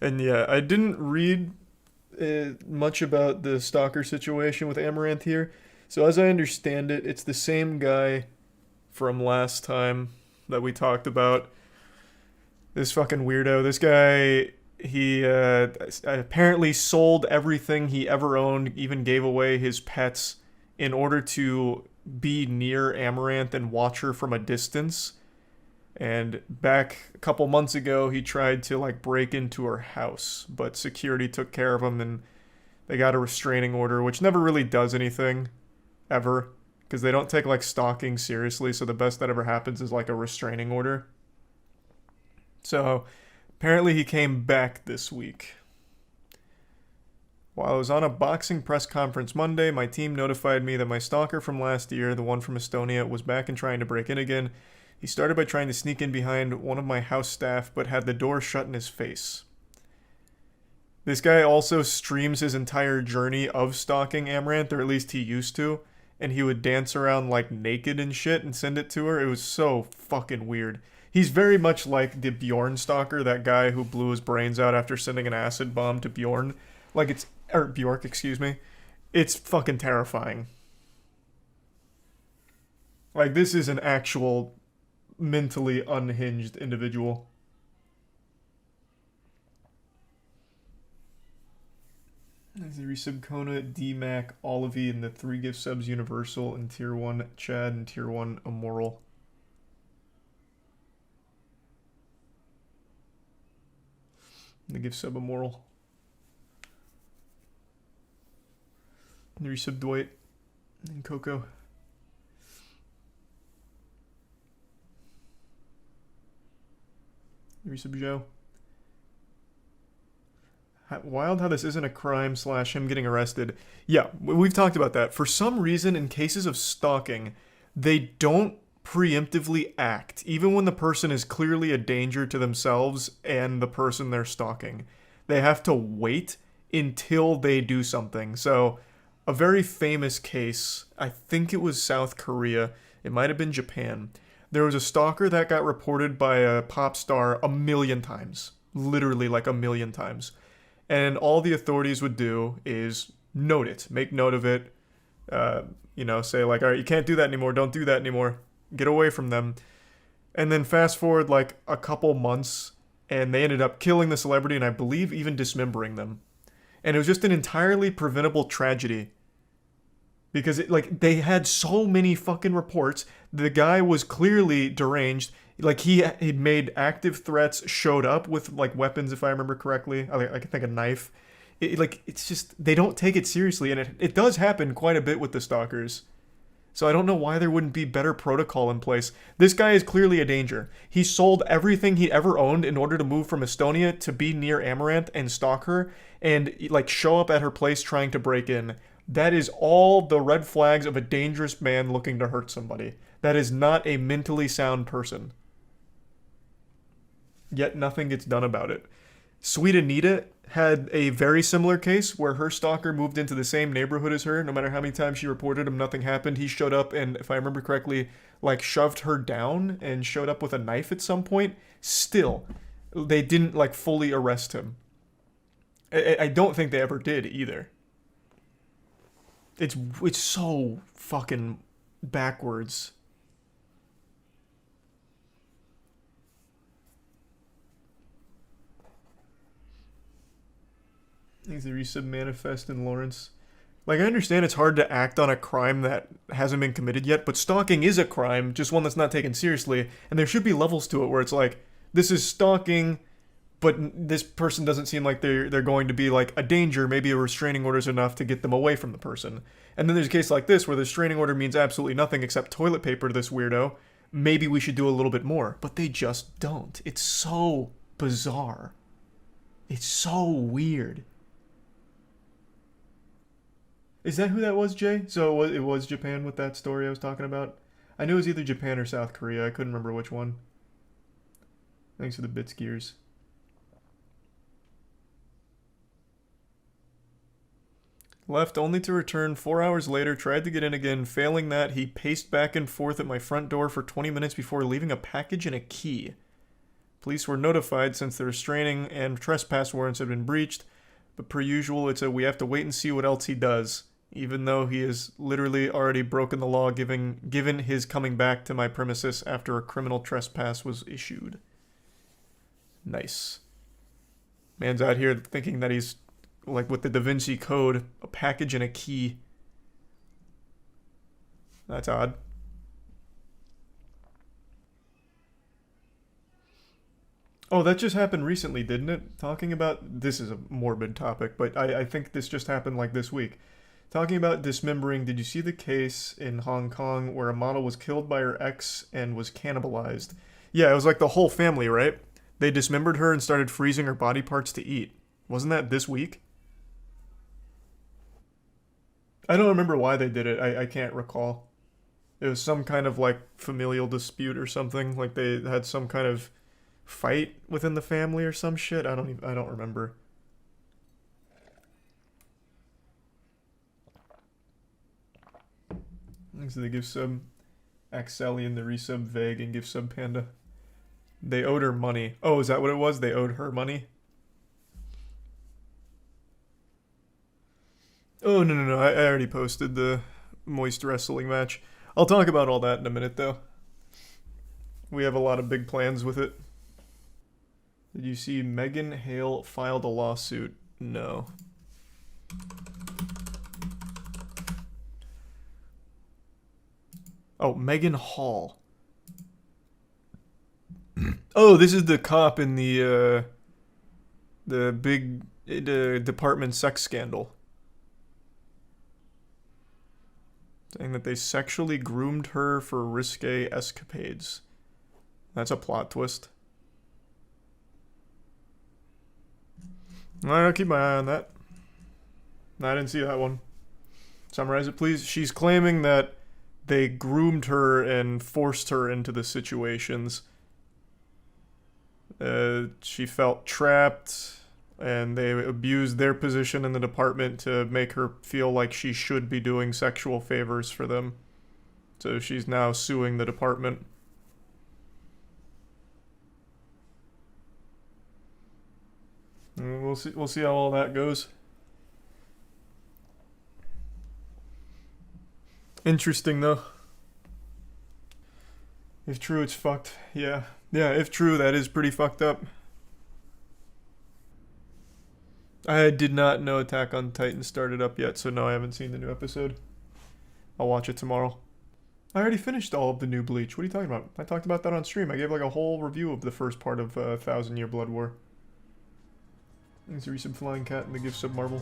And yeah, I didn't read much about the stalker situation with Amaranth here. So as I understand it, it's the same guy from last time that we talked about. This fucking weirdo. This guy, he apparently sold everything he ever owned, even gave away his pets in order to be near Amaranth and watch her from a distance. And back a couple months ago, he tried to like break into her house, but security took care of him and they got a restraining order, which never really does anything ever because they don't take like stalking seriously. So the best that ever happens is like a restraining order. So apparently he came back this week. While I was on a boxing press conference Monday, my team notified me that my stalker from last year, the one from Estonia, was back and trying to break in again. He started by trying to sneak in behind one of my house staff, but had the door shut in his face. This guy also streams his entire journey of stalking Amouranth, or at least he used to, and he would dance around like naked and shit and send it to her. It was so fucking weird. He's very much like the Bjorn stalker, that guy who blew his brains out after sending an acid bomb to Bjorn. Like it's, or Bjork, excuse me. It's fucking terrifying. Like this is an actual mentally unhinged individual. There's the resub Kona, DMAC, Olivie, and the 3 gift subs Universal, and Tier 1 Chad, and Tier 1 Immoral. And the gift sub Immoral. And the resub Dwight, and Coco. Resub Joe. Wild how this isn't a crime / him getting arrested. Yeah, we've talked about that. For some reason, in cases of stalking, they don't preemptively act, even when the person is clearly a danger to themselves and the person they're stalking. They have to wait until they do something. So, a very famous case, I think it was South Korea, it might have been Japan. There was a stalker that got reported by a pop star a million times. Literally like a million times. And all the authorities would do is note it, make note of it, say like, all right, you can't do that anymore, don't do that anymore, get away from them. And then fast forward like a couple months, and they ended up killing the celebrity and I believe even dismembering them. And it was just an entirely preventable tragedy. Because they had so many fucking reports. The guy was clearly deranged. Like he made active threats, showed up with like weapons, if I remember correctly. I can think a knife. It's just they don't take it seriously, and it does happen quite a bit with the stalkers. So I don't know why there wouldn't be better protocol in place. This guy is clearly a danger. He sold everything he ever owned in order to move from Estonia to be near Amouranth and stalk her, and like show up at her place trying to break in. That is all the red flags of a dangerous man looking to hurt somebody. That is not a mentally sound person. Yet nothing gets done about it. Sweet Anita had a very similar case where her stalker moved into the same neighborhood as her. No matter how many times she reported him, nothing happened. He showed up and, if I remember correctly, like shoved her down and showed up with a knife at some point. Still, they didn't like fully arrest him. I don't think they ever did either. It's so fucking backwards. Things the resub manifest in Lawrence. Like, I understand it's hard to act on a crime that hasn't been committed yet, but stalking is a crime, just one that's not taken seriously, and there should be levels to it where it's like, this is stalking, but this person doesn't seem like they're going to be like a danger. Maybe a restraining order is enough to get them away from the person. And then there's a case like this where the restraining order means absolutely nothing except toilet paper to this weirdo. Maybe we should do a little bit more, but they just don't. It's so bizarre. It's so weird. Is that who that was, Jay? So it was Japan with that story I was talking about? I knew it was either Japan or South Korea. I couldn't remember which one. Thanks for the bits, Gears. Left only to return 4 hours later, tried to get in again. Failing that, he paced back and forth at my front door for 20 minutes before leaving a package and a key. Police were notified since the restraining and trespass warrants had been breached, but per usual, it's a we have to wait and see what else he does, even though he has literally already broken the law given his coming back to my premises after a criminal trespass was issued. Nice. Man's out here thinking that he's, like with the Da Vinci Code, a package and a key. That's odd. Oh, that just happened recently, didn't it? Talking about... This is a morbid topic, but I think this just happened like this week. Talking about dismembering, did you see the case in Hong Kong where a model was killed by her ex and was cannibalized? Yeah, it was like the whole family, right? They dismembered her and started freezing her body parts to eat. Wasn't that this week? I don't remember why they did it. I can't recall. It was some kind of like familial dispute or something. Like they had some kind of fight within the family or some shit. I don't remember. So they give sub Axelian the resub vague and give sub panda. They owed her money. Oh, is that what it was? They owed her money? Oh, no. I already posted the Moist wrestling match. I'll talk about all that in a minute, though. We have a lot of big plans with it. Did you see Megan Hale filed a lawsuit? No. Oh, Megan Hall. Oh, this is the cop in the big department sex scandal. Saying that they sexually groomed her for risque escapades. That's a plot twist. Alright, I'll keep my eye on that. No, I didn't see that one. Summarize it, please. She's claiming that they groomed her and forced her into the situations. She felt trapped, and they abused their position in the department to make her feel like she should be doing sexual favors for them. So she's now suing the department. We'll see how all that goes. Interesting though. If true, it's fucked. Yeah, if true, that is pretty fucked up. I did not know Attack on Titan started up yet, so no, I haven't seen the new episode. I'll watch it tomorrow. I already finished all of the new Bleach. What are you talking about? I talked about that on stream. I gave like a whole review of the first part of 1000 Year Blood War. Thanks to Resub Flying Cat and the gift sub Marvel.